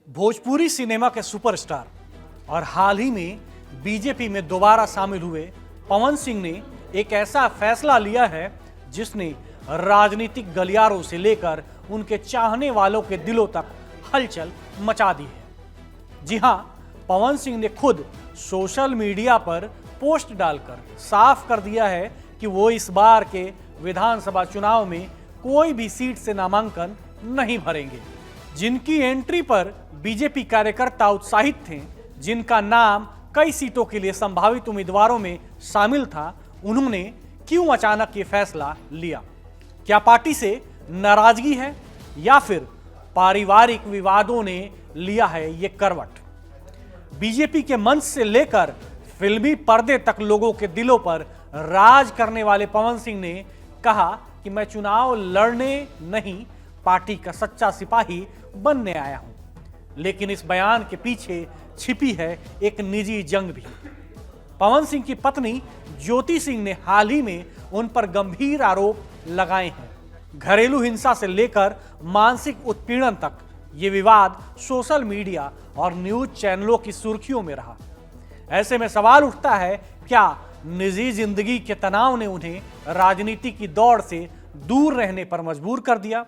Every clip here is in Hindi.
भोजपुरी सिनेमा के सुपरस्टार और हाल ही में बीजेपी में दोबारा शामिल हुए पवन सिंह ने एक ऐसा फैसला लिया है जिसने राजनीतिक गलियारों से लेकर उनके चाहने वालों के दिलों तक हलचल मचा दी है। जी हां, पवन सिंह ने खुद सोशल मीडिया पर पोस्ट डालकर साफ कर दिया है कि वो इस बार के विधानसभा चुनाव में कोई भी सीट से नामांकन नहीं भरेंगे। जिनकी एंट्री पर बीजेपी कार्यकर्ता उत्साहित थे, जिनका नाम कई सीटों के लिए संभावित उम्मीदवारों में शामिल था, उन्होंने क्यों अचानक ये फैसला लिया? क्या पार्टी से नाराजगी है या फिर पारिवारिक विवादों ने लिया है ये करवट? बीजेपी के मंच से लेकर फिल्मी पर्दे तक लोगों के दिलों पर राज करने वाले पवन सिंह ने कहा कि मैं चुनाव लड़ने नहीं, पार्टी का सच्चा सिपाही बनने आया हूं। लेकिन इस बयान के पीछे छिपी है एक निजी जंग भी। पवन सिंह की पत्नी ज्योति सिंह ने हाल ही में उन पर गंभीर आरोप लगाए हैं। घरेलू हिंसा से लेकर मानसिक उत्पीड़न तक ये विवाद सोशल मीडिया और न्यूज चैनलों की सुर्खियों में रहा। ऐसे में सवाल उठता है, क्या निजी जिंदगी के तनाव ने उन्हें राजनीति की दौड़ से दूर रहने पर मजबूर कर दिया?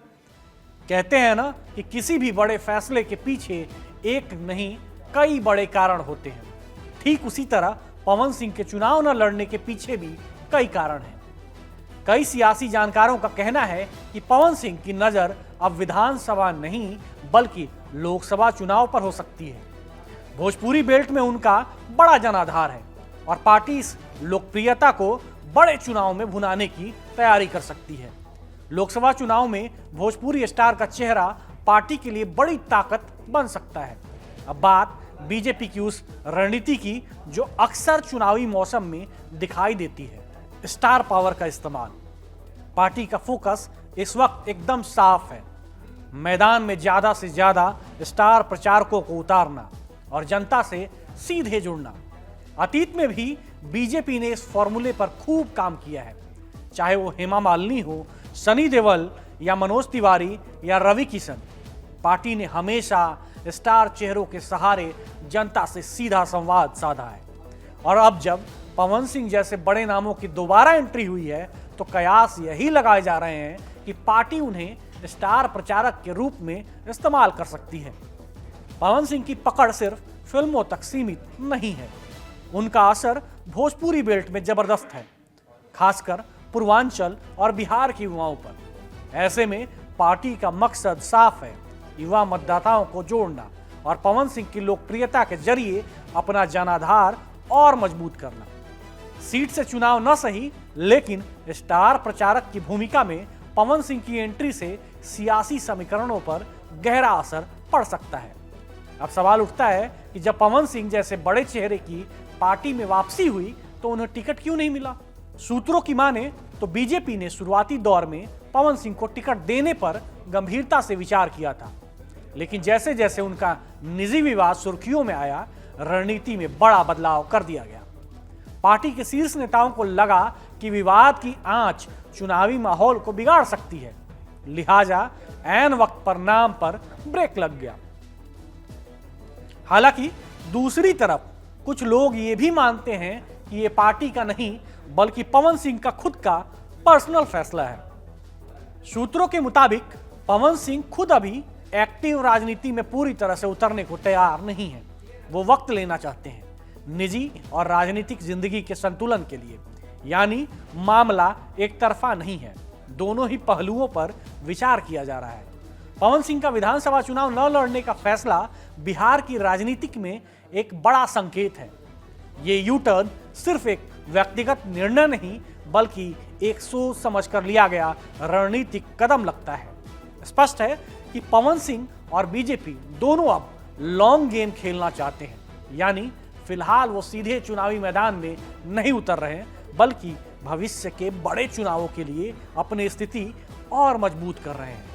कहते हैं ना कि किसी भी बड़े फैसले के पीछे एक नहीं कई बड़े कारण होते हैं। ठीक उसी तरह पवन सिंह के चुनाव न लड़ने के पीछे भी कई कारण हैं। कई सियासी जानकारों का कहना है कि पवन सिंह की नजर अब विधानसभा नहीं बल्कि लोकसभा चुनाव पर हो सकती है। भोजपुरी बेल्ट में उनका बड़ा जनाधार है और पार्टी इस लोकप्रियता को बड़े चुनाव में भुनाने की तैयारी कर सकती है। लोकसभा चुनाव में भोजपुरी स्टार का चेहरा पार्टी के लिए बड़ी ताकत बन सकता है। अब बात बीजेपी की उस रणनीति की जो अक्सर चुनावी मौसम में दिखाई देती है, स्टार पावर का इस्तेमाल। पार्टी का फोकस इस वक्त एकदम साफ है, मैदान में ज्यादा से ज्यादा स्टार प्रचारकों को उतारना और जनता से सीधे जुड़ना। अतीत में भी बीजेपी ने इस फॉर्मूले पर खूब काम किया है, चाहे वो हेमा मालिनी हो, सनी देओल या मनोज तिवारी या रवि किशन। पार्टी ने हमेशा स्टार चेहरों के सहारे जनता से सीधा संवाद साधा है। और अब जब पवन सिंह जैसे बड़े नामों की दोबारा एंट्री हुई है तो कयास यही लगाए जा रहे हैं कि पार्टी उन्हें स्टार प्रचारक के रूप में इस्तेमाल कर सकती है। पवन सिंह की पकड़ सिर्फ फिल्मों तक सीमित नहीं है, उनका असर भोजपुरी बेल्ट में जबरदस्त है, खासकर पूर्वांचल और बिहार के युवाओं पर। ऐसे में पार्टी का मकसद साफ है, युवा मतदाताओं को जोड़ना और पवन सिंह की लोकप्रियता के जरिए अपना जनाधार और मजबूत करना। सीट से चुनाव न सही, लेकिन स्टार प्रचारक की भूमिका में पवन सिंह की एंट्री से सियासी समीकरणों पर गहरा असर पड़ सकता है। अब सवाल उठता है कि जब पवन सिंह जैसे बड़े चेहरे की पार्टी में वापसी हुई तो उन्हें टिकट क्यों नहीं मिला? सूत्रों की माने तो बीजेपी ने शुरुआती दौर में पवन सिंह को टिकट देने पर गंभीरता से विचार किया था, लेकिन जैसे जैसे उनका निजी विवाद सुर्खियों में आया, रणनीति में बड़ा बदलाव कर दिया गया। पार्टी के शीर्ष नेताओं को लगा कि विवाद की आंच चुनावी माहौल को बिगाड़ सकती है, लिहाजा ऐन वक्त पर नाम पर ब्रेक लग गया। हालांकि दूसरी तरफ कुछ लोग ये भी मानते हैं कि ये पार्टी का नहीं बल्कि पवन सिंह का खुद का पर्सनल फैसला है। सूत्रों के मुताबिक पवन सिंह खुद अभी एक्टिव राजनीति में पूरी तरह से उतरने को तैयार नहीं है। वो वक्त लेना चाहते हैं निजी और राजनीतिक जिंदगी के संतुलन के लिए, यानी मामला एक तरफा नहीं है, दोनों ही पहलुओं पर विचार किया जा रहा है। पवन सिंह का विधानसभा चुनाव न लड़ने का फैसला बिहार की राजनीतिक में एक बड़ा संकेत है। ये यू टर्न सिर्फ एक व्यक्तिगत निर्णय नहीं बल्कि एक सोच समझकर लिया गया रणनीतिक कदम लगता है। स्पष्ट है कि पवन सिंह और बीजेपी दोनों अब लॉन्ग गेम खेलना चाहते हैं, यानी फिलहाल वो सीधे चुनावी मैदान में नहीं उतर रहे हैं बल्कि भविष्य के बड़े चुनावों के लिए अपनी स्थिति और मजबूत कर रहे हैं।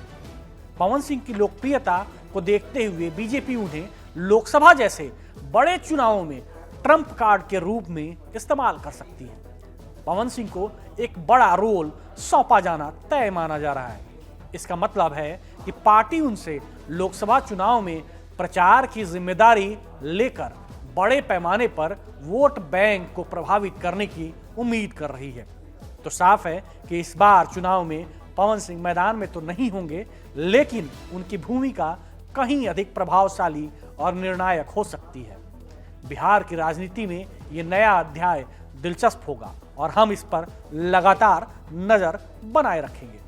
पवन सिंह की लोकप्रियता को देखते हुए बीजेपी उन्हें लोकसभा जैसे बड़े चुनावों में ट्रंप कार्ड के रूप में इस्तेमाल कर सकती है। पवन सिंह को एक बड़ा रोल सौंपा जाना तय माना जा रहा है। इसका मतलब है कि पार्टी उनसे लोकसभा चुनाव में प्रचार की जिम्मेदारी लेकर बड़े पैमाने पर वोट बैंक को प्रभावित करने की उम्मीद कर रही है। तो साफ है कि इस बार चुनाव में पवन सिंह मैदान में तो नहीं होंगे, लेकिन उनकी भूमिका कहीं अधिक प्रभावशाली और निर्णायक हो सकती है। बिहार की राजनीति में ये नया अध्याय दिलचस्प होगा और हम इस पर लगातार नजर बनाए रखेंगे।